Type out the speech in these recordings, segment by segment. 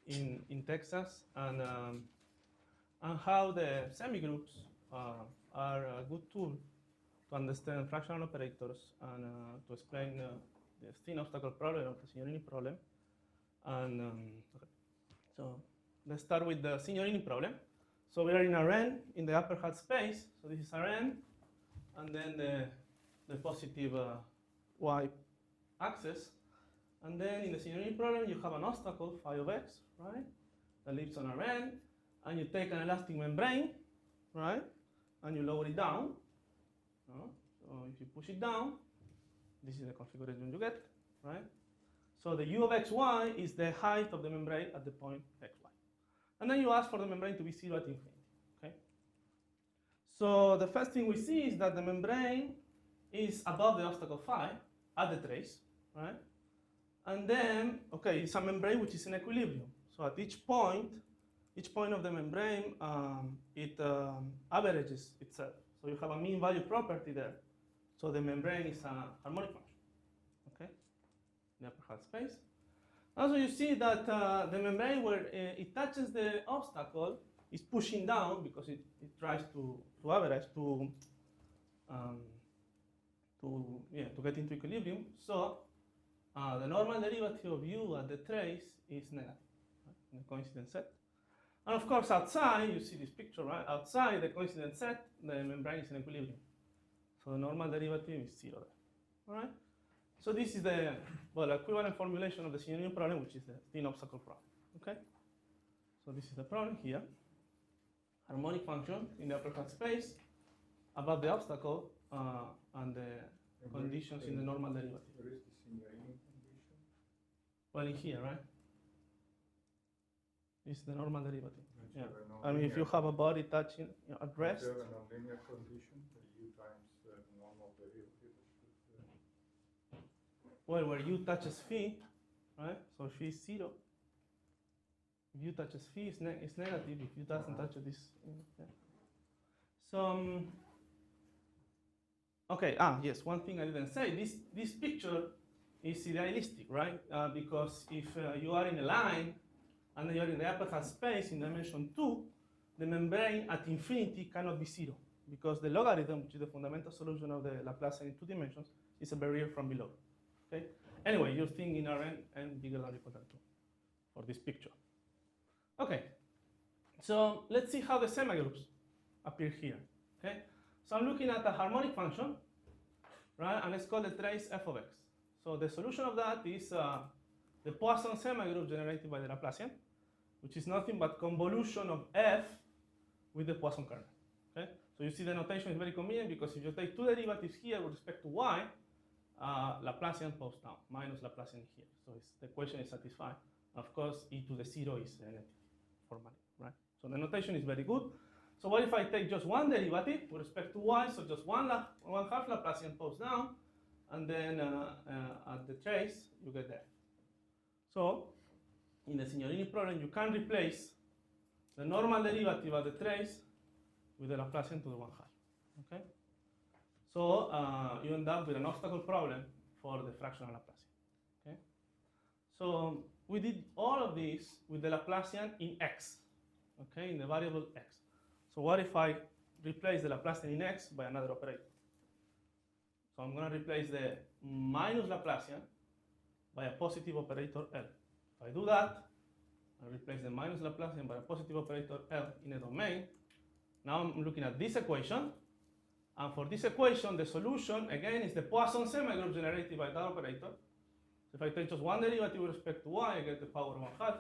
in Texas, and how the semigroups are a good tool to understand fractional operators and to explain the thin obstacle problem or the Signorini problem. And okay. So let's start with the Signorini problem. So we are in a Rn in the upper hat space. So this is a Rn, and then the positive y axis. And then in the Signorini problem, you have an obstacle, phi of x, right, that lives on a Rn, and you take an elastic membrane, right, and you lower it down. So if you push it down, this is the configuration you get, right? So the u of xy is the height of the membrane at the point xy. And then you ask for the membrane to be 0 at infinity, okay? So the first thing we see is that the membrane is above the obstacle phi at the trace, right? And then, okay, it's a membrane which is in equilibrium. So at each point of the membrane, it averages itself. So you have a mean value property there. So the membrane is a harmonic function, okay, in the upper hat space. Also, you see that the membrane where it touches the obstacle is pushing down because it tries to average to get into equilibrium. So the normal derivative of u at the trace is negative, right, in the coincident set. And of course, outside, you see this picture, right? Outside the coincident set, the membrane is in equilibrium. So the normal derivative is 0 there, all right? So this is the equivalent formulation of the Signorini problem, which is the thin obstacle problem, okay? So this is the problem here. Harmonic function in the upper hat space above the obstacle and the conditions in the normal derivative. Where is the Signorini condition? Well, in here, right? This is the normal derivative. Yeah. No, I mean, if you have a body touching at rest. Is there a nonlinear condition, the u times the normal derivative? Well, where u touches phi, right? So phi is 0. If u touches phi, it's negative. If u doesn't touch it, this. Yeah. So, okay. Yes. One thing I didn't say. This picture is idealistic, right? Because if you are in a line and you are in the upper hat space in dimension 2, the membrane at infinity cannot be 0 because the logarithm, which is the fundamental solution of the Laplacian in 2 dimensions, is a barrier from below. Okay. Anyway, you think in Rn and bigger than or equal than 2 for this picture. Okay. So let's see how the semigroups appear here. Okay. So I'm looking at a harmonic function, right? And let's call the trace f of x. So the solution of that is the Poisson semigroup generated by the Laplacian, which is nothing but convolution of f with the Poisson kernel. Okay. So you see the notation is very convenient because if you take 2 derivatives here with respect to y, Laplacian post down, minus Laplacian here. So the equation is satisfied. Of course, e to the 0 is negative formally, right? So the notation is very good. So what if I take just one derivative with respect to y, so just one half Laplacian post down, and then at the trace, you get that. So in the Signorini problem, you can replace the normal derivative at the trace with the Laplacian to the 1 half, okay? So you end up with an obstacle problem for the fractional Laplacian, okay? So we did all of this with the Laplacian in x, okay, in the variable x. So what if I replace the Laplacian in x by another operator? So I'm going to replace the minus Laplacian by a positive operator L. If I do that, I replace the minus Laplacian by a positive operator L in a domain. Now I'm looking at this equation. And for this equation, the solution, again, is the Poisson semigroup generated by that operator. So if I take just one derivative with respect to y, I get the power 1/2.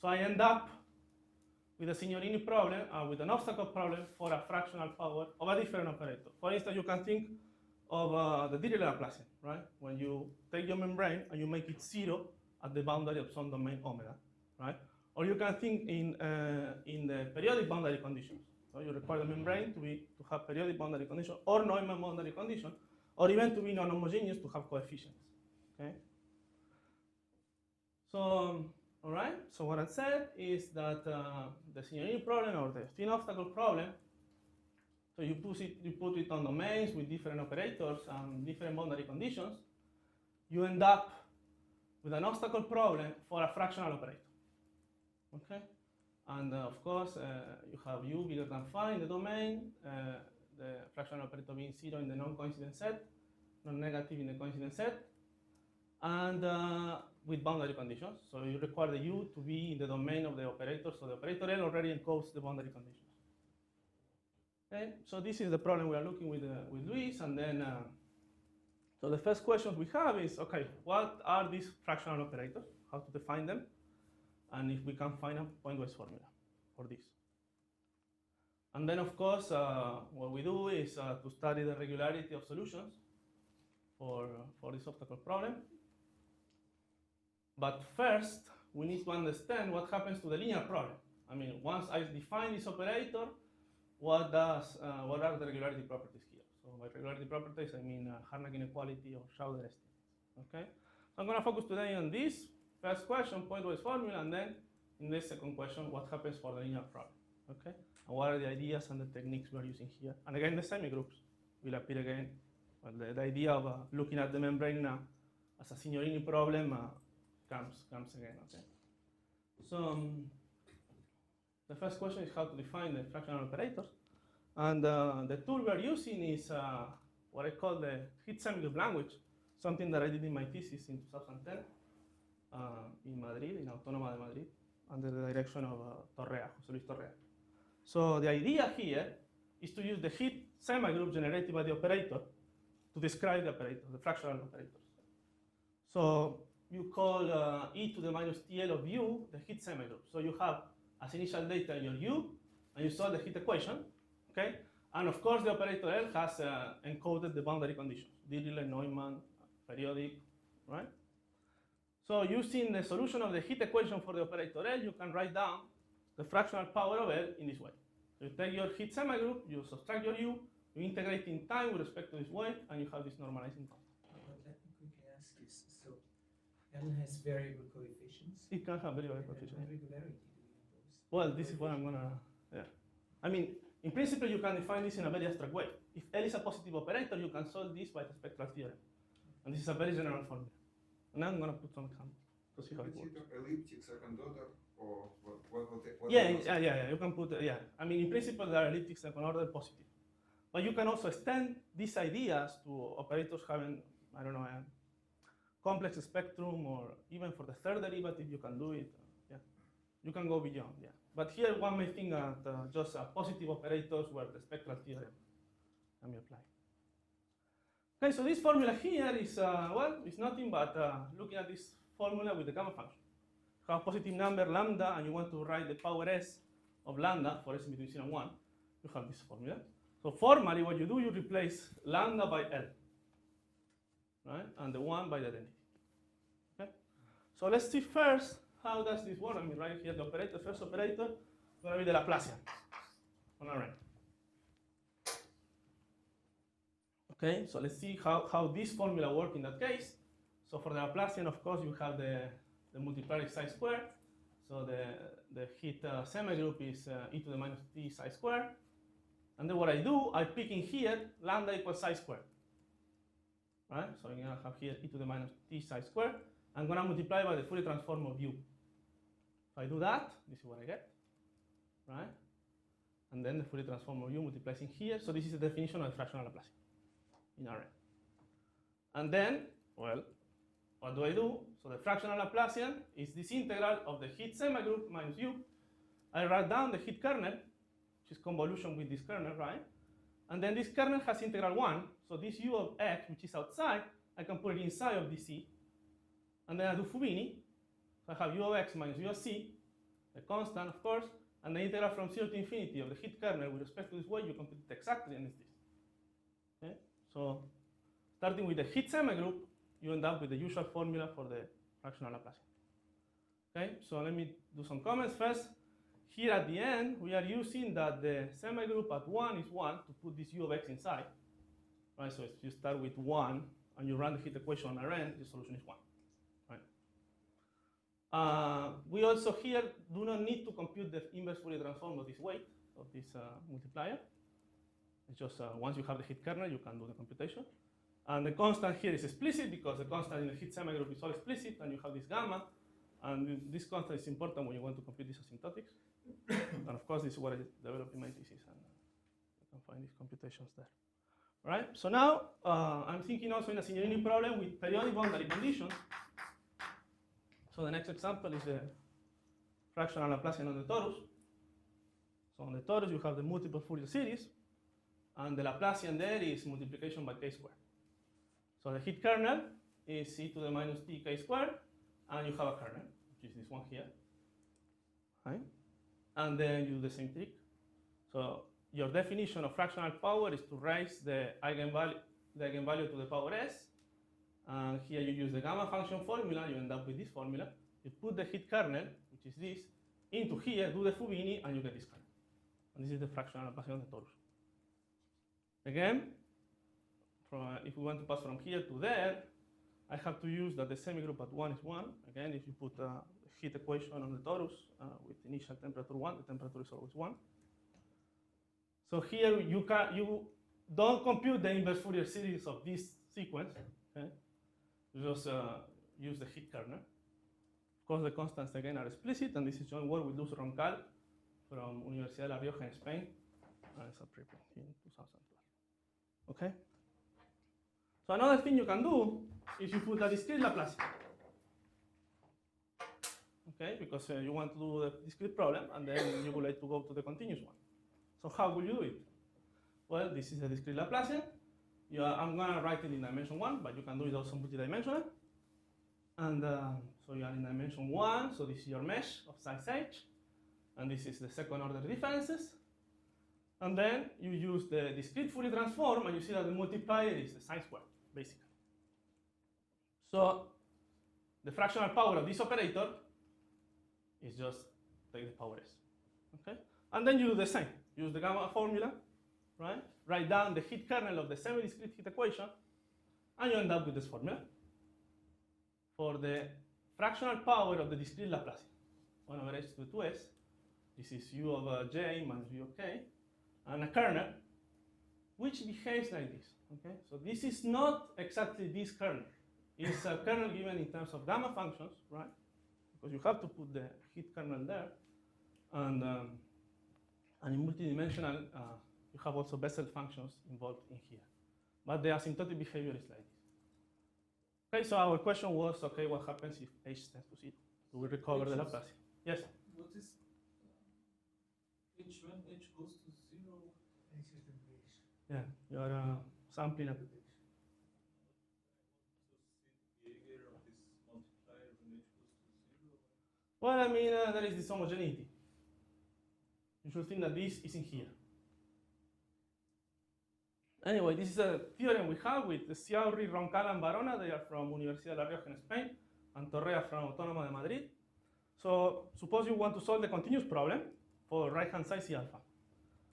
So I end up with a Signorini problem, with an obstacle problem for a fractional power of a different operator. For instance, you can think of the Dirichlet Laplacian, right? When you take your membrane and you make it 0 at the boundary of some domain omega, right? Or you can think in the periodic boundary conditions. So you require the membrane to have periodic boundary condition or Neumann boundary condition, or even to be non-homogeneous to have coefficients. Okay. So, all right. So what I said is that the Signorini problem or the thin obstacle problem. So you put it on domains with different operators and different boundary conditions. You end up with an obstacle problem for a fractional operator. Okay, and of course you have u bigger than phi in the domain, the fractional operator being 0 in the non-coincident set, non-negative in the coincident set, and with boundary conditions. So you require the u to be in the domain of the operator, so the operator L already encodes the boundary conditions. Okay, so this is the problem we are looking with Luis, and then so the first question we have is, okay, what are these fractional operators? How to define them? And if we can find a pointwise formula for this. And then, of course, what we do is to study the regularity of solutions for this obstacle problem. But first, we need to understand what happens to the linear problem. I mean, once I define this operator, what are the regularity properties here? So by regularity properties, I mean Harnack inequality or Schauder estimates. Okay. So I'm going to focus today on this first question, pointwise formula, and then in this second question, what happens for the linear problem. Okay. And what are the ideas and the techniques we are using here? And again, the semigroups will appear again. Well, the idea of looking at the membrane as a Signorini problem comes again. Okay. So the first question is how to define the fractional operators. And the tool we are using is what I call the Hit semigroup language, something that I did in my thesis in 2010 in Madrid, in Autónoma de Madrid, under the direction of Torrea, José Luis Torrea. So the idea here is to use the Hit semigroup generated by the operator to describe the operator, the fractional operators. So you call e to the minus TL of u the Hit semigroup. So you have as initial data your u, and you solve the Hit equation. Okay, and of course the operator L has encoded the boundary conditions: Dirichlet, Neumann, periodic, right? So using the solution of the Hit equation for the operator L, you can write down the fractional power of L in this way. So you take your Hit semigroup, you subtract your u, you integrate in time with respect to this weight, and you have this normalizing constant. Let me quickly ask you, so L has variable coefficients? It can have variable coefficients. What regularity do you impose? Well, this is what I'm gonna, yeah. I mean, in principle, you can define this in a very abstract way. If L is a positive operator, you can solve this by the spectral theorem. And this is a very general formula. And now I'm going to put some examples to see how it works. Elliptic second order, or what Yeah, you can put, yeah. I mean, in principle, there are elliptic second order positive. But you can also extend these ideas to operators having, I don't know, a complex spectrum, or even for the third derivative, you can do it. Yeah, you can go beyond, yeah. But here one may think that just positive operators where the spectral theorem can be applied. Okay, so this formula here is, well, it's nothing but looking at this formula with the gamma function. You have a positive number lambda, and you want to write the power s of lambda for s between 0 and 1. You have this formula. So formally, what you do, you replace lambda by L, right? And the 1 by the identity. Okay? So let's see first, how does this work? I mean, right here, the operator, first operator, is going to be the Laplacian on Rn. Okay, so let's see how this formula works in that case. So for the Laplacian, of course, you have the multiplier psi squared. So the Hit semigroup is e to the minus t psi squared. And then what I do, I pick in here lambda equals psi squared. Right? So I'm going to have here e to the minus t psi squared. I'm going to multiply by the Fourier transform of u. If I do that, this is what I get, right? And then the Fourier transform of u multiplies in here. So this is the definition of the fractional Laplacian in Rn. And then, well, what do? So the fractional Laplacian is this integral of the Hit semigroup minus u. I write down the Hit kernel, which is convolution with this kernel, right? And then this kernel has integral 1. So this u of x, which is outside, I can put it inside of this c. And then I do Fubini. So I have u of x minus u of c, the constant, of course, and the integral from 0 to infinity of the Hit kernel with respect to this way, you compute it exactly, and it's this. Okay? So starting with the Hit semigroup, you end up with the usual formula for the fractional Laplacian. Okay, so let me do some comments first. Here at the end, we are using that the semigroup at 1 is 1 to put this u of x inside. Right, so if you start with 1 and you run the Hit equation on Rn, the solution is 1. We also here do not need to compute the inverse Fourier transform of this weight of this multiplier. It's just once you have the Hit kernel, you can do the computation. And the constant here is explicit because the constant in the Hit semigroup is all explicit, and you have this gamma. And this constant is important when you want to compute these asymptotics. And of course, this is what I developed in my thesis, and you can find these computations there. All right, so now I'm thinking also in a Signorini problem with periodic boundary conditions. So the next example is the fractional Laplacian on the torus. So on the torus, you have the multiple Fourier series, and the Laplacian there is multiplication by k squared. So the heat kernel is e to the minus t k squared, and you have a kernel, which is this one here. Right? And then you do the same trick. So your definition of fractional power is to raise the eigenvalue to the power s. And here you use the gamma function formula, you end up with this formula. You put the heat kernel, which is this, into here, do the Fubini, and you get this kernel. And this is the fractional Laplacian of the torus. Again, if we want to pass from here to there, I have to use that the semigroup at 1 is 1. Again, if you put a heat equation on the torus with initial temperature 1, the temperature is always 1. So here you don't compute the inverse Fourier series of this sequence. Okay? You just use the heat kernel. Of course, the constants again are explicit, and this is joint work with Luz Roncal from Universidad de La Rioja in Spain. It's a preprint in 2012. Okay? So another thing you can do is you put a discrete Laplacian. Okay, because you want to do the discrete problem, and then you would like to go to the continuous one. So how will you do it? Well, this is a discrete Laplacian. I'm going to write it in dimension 1, but you can do it also multidimensional. And so you are in dimension 1, so this is your mesh of size h, and this is the second order differences. And then you use the discrete Fourier transform, and you see that the multiplier is the sine squared, basically. So the fractional power of this operator is just take the power s. Okay? And then you do the same. Use the gamma formula, right? Write down the heat kernel of the semi-discrete heat equation, and you end up with this formula for the fractional power of the discrete Laplacian. 1 over h to the 2s. This is u over j minus v of k, and a kernel which behaves like this. Okay, so this is not exactly this kernel. It's a kernel given in terms of gamma functions, right? Because you have to put the heat kernel there, and in multidimensional, you have also Bessel functions involved in here. But the asymptotic behavior is like this. Okay, so our question was, okay, what happens if h tends to 0? Do we recover the Laplacian? Yes? What is h when h goes to 0? H is the base. Yeah, you are sampling up. Behavior of this multiplier when h goes to 0? Well, I mean, there is this homogeneity. You should think that this is in here. Anyway, this is a theorem we have with Sciaurri, Roncal, and Barona. They are from Universidad de La Rioja in Spain, and Torrea from Autónoma de Madrid. So suppose you want to solve the continuous problem for right-hand side C alpha.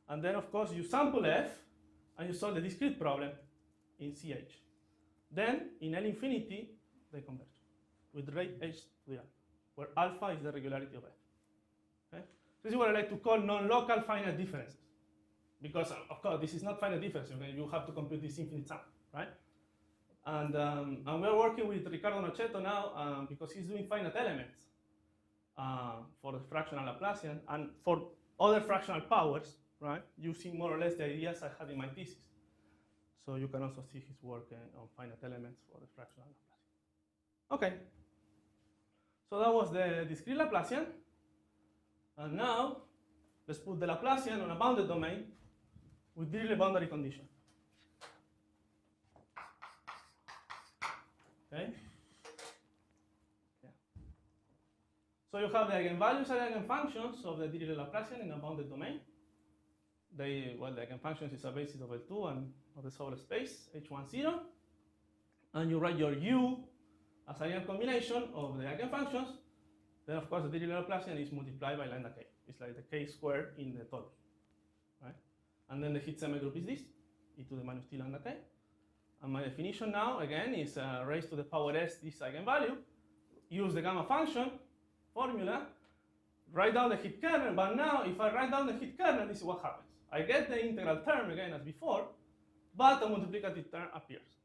And then, of course, you sample F, and you solve the discrete problem in CH. Then, in L infinity, they converge with rate h to the alpha, where alpha is the regularity of F. Okay? This is what I like to call non-local finite differences. Because, of course, this is not finite difference. Okay? You have to compute this infinite sum, right? And we're working with Ricardo Noceto now because he's doing finite elements for the fractional Laplacian and for other fractional powers, right? Using more or less the ideas I had in my thesis. So you can also see his work on finite elements for the fractional Laplacian. Okay. So that was the discrete Laplacian. And now, let's put the Laplacian on a bounded domain with Dirichlet boundary condition. Okay? Yeah. So you have the eigenvalues and eigenfunctions of the Dirichlet Laplacian in a bounded domain. The eigenfunctions is a basis of L2 and of the Sobolev space, H10. And you write your U as an eigen combination of the eigenfunctions. Then, of course, the Dirichlet Laplacian is multiplied by lambda k. It's like the k squared in the torus, right? And then the heat semigroup is this, e to the minus t lambda k. And my definition now, again, is raised to the power s this eigenvalue. Use the gamma function formula, write down the heat kernel. But now, if I write down the heat kernel, this is what happens. I get the integral term again as before, but a multiplicative term appears.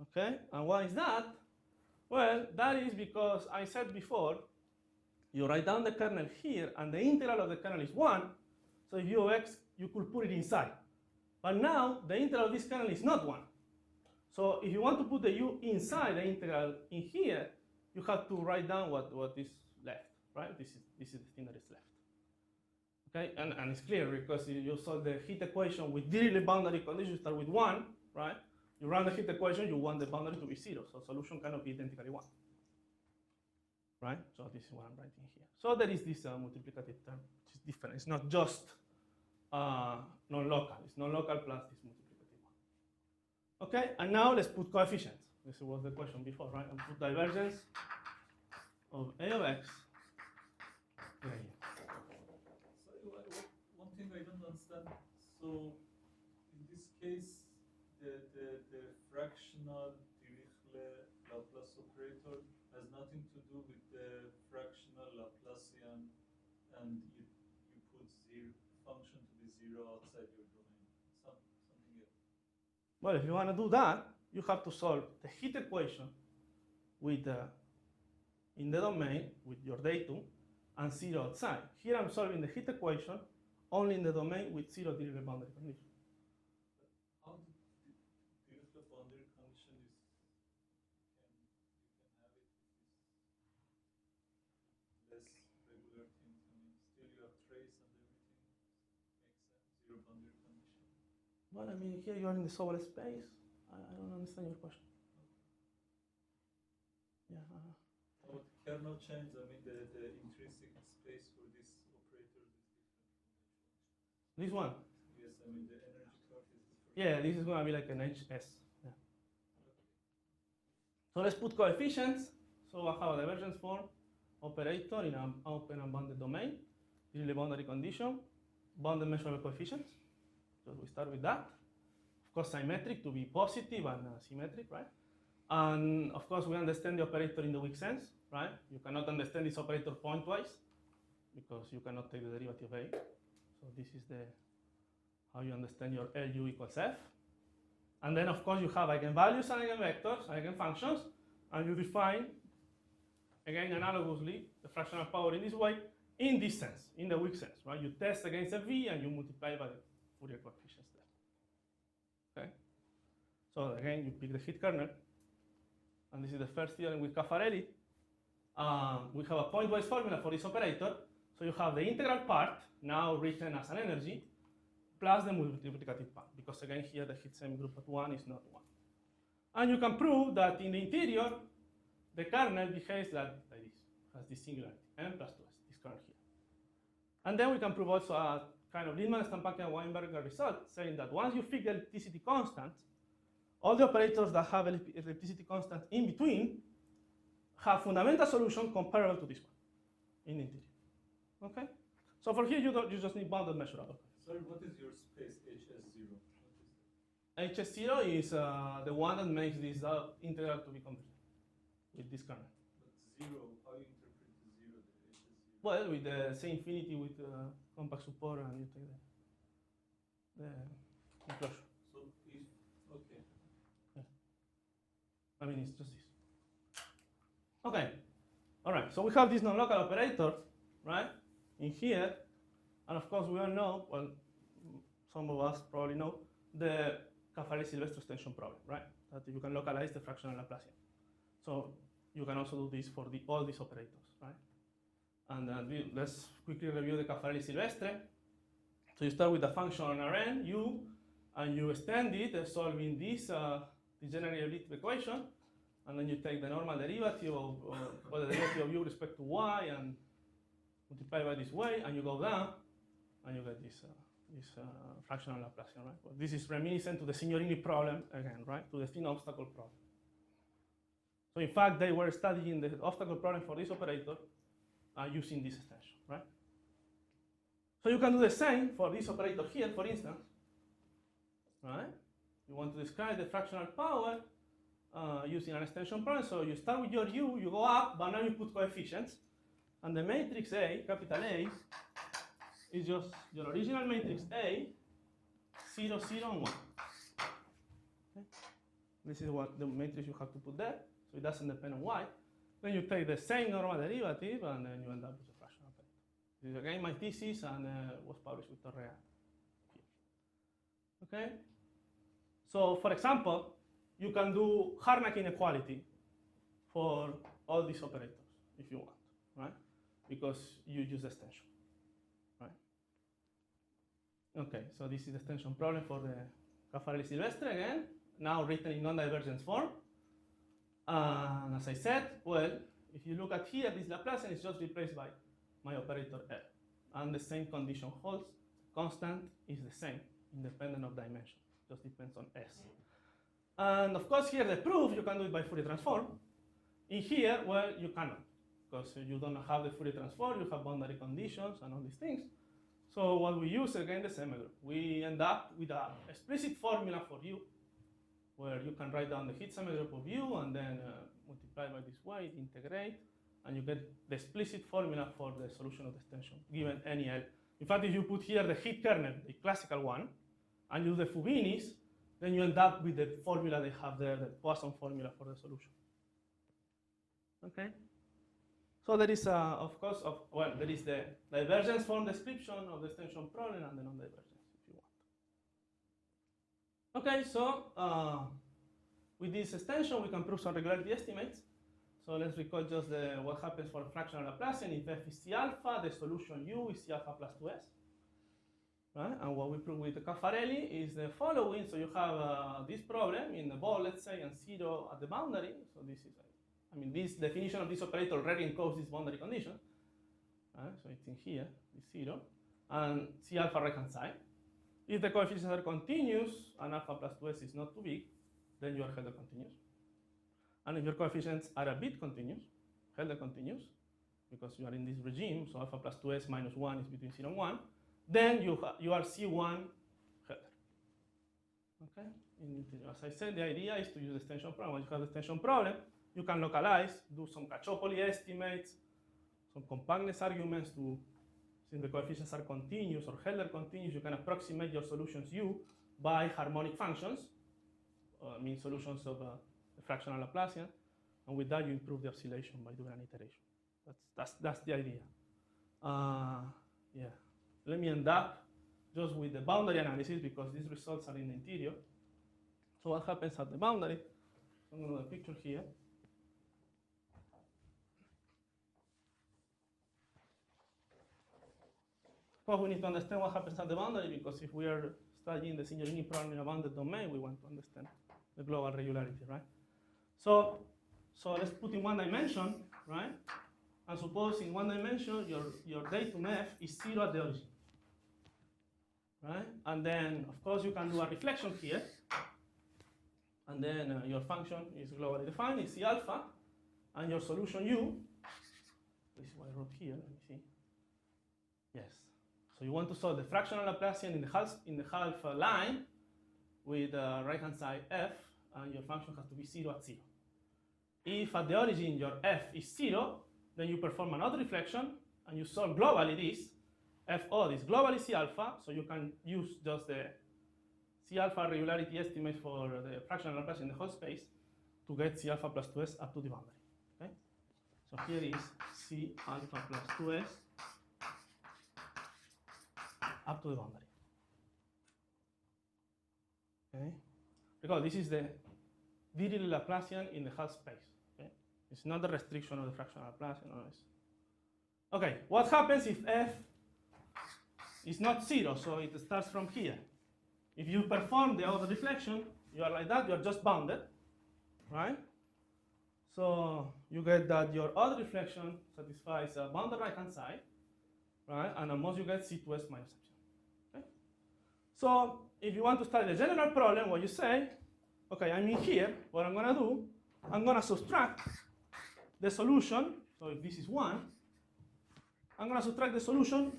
Okay, and why is that? Well, that is because I said before, you write down the kernel here, and the integral of the kernel is 1, so if u of x, you could put it inside. But now, the integral of this kernel is not 1. So if you want to put the u inside the integral in here, you have to write down what is left, right? This is the thing that is left. Okay, and it's clear because you solve the heat equation with Dirichlet boundary condition, you start with 1, right? You run the heat equation, you want the boundary to be 0, so solution cannot be identically 1. Right? So this is what I'm writing here. So there is this multiplicative term, which is different. It's not just non-local. It's non-local plus this multiplicative one. Okay, and now let's put coefficients. This was the question before, right? And put divergence of A of x here. So one thing I don't understand. So in this case, the fractional Dirichlet Laplace operator has nothing to do with the fractional Laplacian, and you put function to be 0 outside your domain. Something else. Well, if you want to do that, you have to solve the heat equation with in the domain with your datum and 0 outside. Here I'm solving the heat equation only in the domain with 0 Dirichlet boundary condition. How the Dirichlet boundary condition is, you can have it with less regular things. I mean, still you have trace and everything. Makes sense. 0 boundary condition. Well, I mean, here you are in the Sobolev space. I don't understand your question. Yeah. Oh, the kernel change, I mean, the intrinsic space for this operator is different. This one. Yes, I mean, the energy part is different. Yeah, this is going to be like an HS. Yeah. So let's put coefficients. So I have a divergence form operator in an open and bounded domain. This is the boundary condition. Bounded measurable coefficients. So we start with that. Of course, symmetric to be positive and symmetric, right? And of course, we understand the operator in the weak sense, right? You cannot understand this operator pointwise because you cannot take the derivative of A. So this is how you understand your LU equals F. And then, of course, you have eigenvalues and eigenvectors, eigenfunctions, and you define, again, analogously, the fractional power in this way, in this sense, in the weak sense, right? You test against a V and you multiply by the Fourier coefficients there. Okay? So again, you pick the heat kernel, and this is the first theorem with Caffarelli. We have a pointwise formula for this operator. So you have the integral part, now written as an energy, plus the multiplicative part, because again, here the heat semigroup at 1 is not 1. And you can prove that in the interior, the kernel behaves like this, has this singularity, n plus 2s, this kernel here. And then we can prove also a kind of Liebman-Stampankian-Weinberger result, saying that once you fix the ellipticity constant, all the operators that have ellipticity constant in between have fundamental solution comparable to this one in the interior. Okay? So for here, you just need bounded measurable. Sorry, what is your space HS0? HS0 is the one that makes this integral to be complete with this kernel. But 0, how you interpret the 0, the HS0? Well, with the same infinity with compact support, and you take the enclosure. So if, okay. I mean, it's just this. Okay. All right. So we have this non-local operator, right, in here. And of course, we all know, well, some of us probably know, the Caffarelli-Silvestro extension problem, right? That you can localize the fractional Laplacian. So you can also do this for all these operators, right? And let's quickly review the Caffarelli-Silvestre. So you start with the function on Rn, u, and you extend it solving this degenerate elliptic equation, and then you take the normal derivative of the derivative of u with respect to y and multiply by this way, and you go down, and you get this fractional Laplacian, right? Well, this is reminiscent to the Signorini problem again, right? To the thin obstacle problem. So in fact, they were studying the obstacle problem for this operator using this extension, right? So you can do the same for this operator here, for instance, right? You want to describe the fractional power using an extension problem. So you start with your u, you go up, but now you put coefficients, and the matrix A, capital A, is just your original matrix A, 0, 0, and 1. Okay? This is what the matrix you have to put there. So so it doesn't depend on y, then you take the same normal derivative and then you end up with a fractional operator. This is again my thesis and was published with Torrea here. Okay? So for example, you can do Harnack inequality for all these operators if you want, right? Because you use the extension, right? Okay, so this is the extension problem for the Caffarelli-Silvestre again, now written in non-divergence form. And as I said, well, if you look at here, this Laplacian is just replaced by my operator L. And the same condition holds. Constant is the same, independent of dimension. Just depends on S. And of course, here the proof, you can do it by Fourier transform. In here, well, you cannot, because you don't have the Fourier transform, you have boundary conditions and all these things. So what we use, again, the semigroup. We end up with an explicit formula for U, where you can write down the heat semigroup of U and then multiply by this way, integrate, and you get the explicit formula for the solution of the extension, given any L. In fact, if you put here the heat kernel, the classical one, and use the Fubinis, then you end up with the formula they have there, the Poisson formula for the solution. Okay? So there is, of course, there is the divergence form description of the extension problem and the non-divergence, if you want. Okay, so with this extension, we can prove some regularity estimates. So let's recall just what happens for fractional Laplacian. If f is C alpha, the solution U is C alpha plus 2s. Right? And what we prove with the Caffarelli is the following. So you have this problem in the ball, let's say, and 0 at the boundary. So this is, this definition of this operator already encodes this boundary condition. So it's in here, it's 0. And C alpha right-hand side. If the coefficients are continuous and alpha plus 2s is not too big, then you are Helder continuous. And if your coefficients are a bit continuous, Helder continuous, because you are in this regime, so alpha plus 2s minus 1 is between 0 and 1, then you are C1 Helder. Okay? As I said, the idea is to use the extension problem. When you have the extension problem, you can localize, do some Cacciopoli estimates, some compactness arguments to, since the coefficients are continuous or Helder continuous, you can approximate your solutions U by harmonic functions, solutions of the fractional Laplacian, and with that you improve the oscillation by doing an iteration. That's the idea. Yeah. Let me end up just with the boundary analysis because these results are in the interior. So what happens at the boundary? I'm going to do a picture here. Well, we need to understand what happens at the boundary because if we are studying the Signorini problem in a bounded domain, we want to understand the global regularity, right? So let's put in one dimension, right? And suppose in one dimension your datum f is 0 at the origin, right? And then of course you can do a reflection here, and then your function is globally defined, is C alpha, and your solution U. This is what I wrote here. Let me see. Yes. So you want to solve the fractional Laplacian in the half line with right-hand side f, and your function has to be 0 at 0. If at the origin your f is 0, then you perform another reflection, and you solve globally this. F odd is globally C alpha, so you can use just the C alpha regularity estimate for the fractional Laplacian in the whole space to get C alpha plus 2s up to the boundary. Okay? So here is C alpha plus 2s up to the boundary. Okay? Because this is the Dirichlet Laplacian in the half space. Okay? It's not the restriction of the fractional Laplacian. No, okay, what happens if f is not 0, so it starts from here? If you perform the other reflection, you are like that, you are just bounded, right? So you get that your other reflection satisfies a bounded right-hand side, right? And at most you get C2s minus epsilon. Okay? So if you want to study the general problem, what you say, okay, I'm in here, what I'm going to do, I'm going to subtract the solution. So if this is 1, I'm going to subtract the solution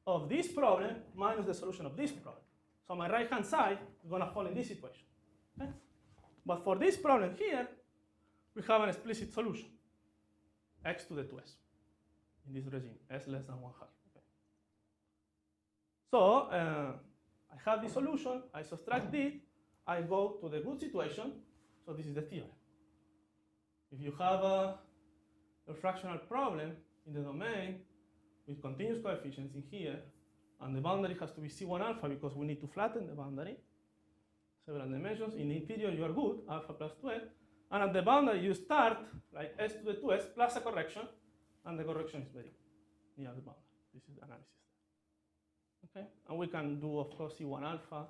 of this problem minus the solution of this problem. So my right-hand side is going to fall in this equation. Okay? But for this problem here, we have an explicit solution, x to the 2s in this regime, s less than 1/2. Okay? So I have this solution, I subtract it, I go to the good situation. So this is the theorem. If you have a fractional problem in the domain with continuous coefficients in here, and the boundary has to be C1 alpha because we need to flatten the boundary, several dimensions. In the interior, you are good, alpha plus 2s. And at the boundary, you start like s to the 2s plus a correction, and the correction is very near the boundary. This is the analysis. Okay? And we can do, of course, C1 alpha,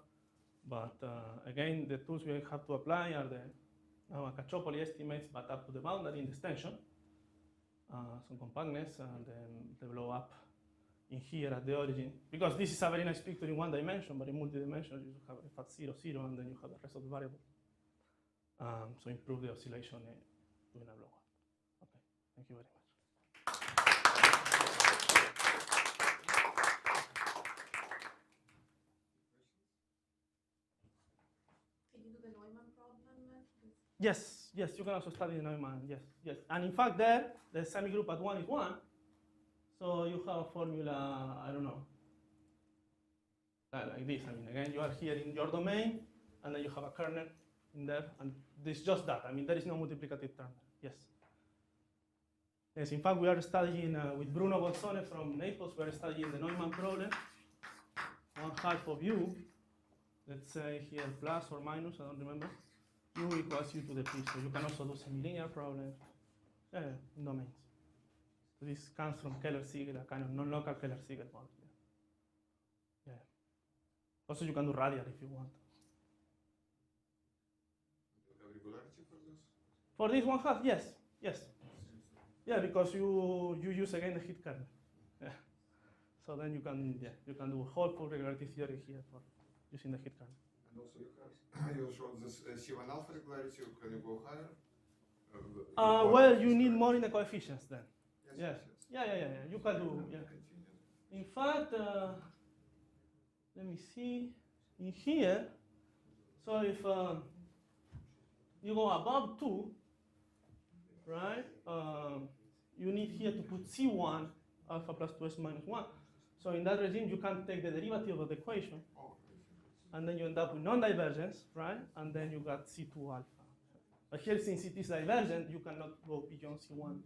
but again, the tools we have to apply are the Cacciopoli estimates, but up to the boundary in the extension, some compactness, and then the blow up in here at the origin. Because this is a very nice picture in one dimension, but in multi-dimensional, you have f at 0, 0, and then you have the rest of the variable. So improve the oscillation doing a blow up. Okay, thank you very much. Can you do the Neumann problem? Yes, yes, you can also study the Neumann, yes, yes. And in fact there, the semigroup at 1 is 1. So you have a formula, I don't know, like this. I mean, again, you are here in your domain, and then you have a kernel in there, and this is just that. I mean, there is no multiplicative term. Yes. Yes, in fact, we are studying with Bruno Bolzone from Naples, we are studying the Neumann problem. 1/2 of u, let's say here plus or minus, I don't remember, u equals u to the p. So you can also do semilinear problems in domains. So this comes from Keller-Siegel, a kind of non-local Keller-Siegel model. Yeah. Also, you can do radial if you want. Do you have regularity for this? For this 1/2, yes, yes. Yeah, because you use again the hit kernel. Yeah. So then you can do whole full regularity theory here for using the hit kernel. And also you showed this C1 alpha regularity. Can you go higher? Well, you need more in the coefficients then. Yes. Yeah. You can do. Yeah. In fact, let me see. In here, so if you go above 2, right? You need here to put C1 alpha plus 2s minus 1. So in that regime, you can take the derivative of the equation, and then you end up with non-divergence, right? And then you got C2 alpha. But here, since it is divergent, you cannot go beyond C1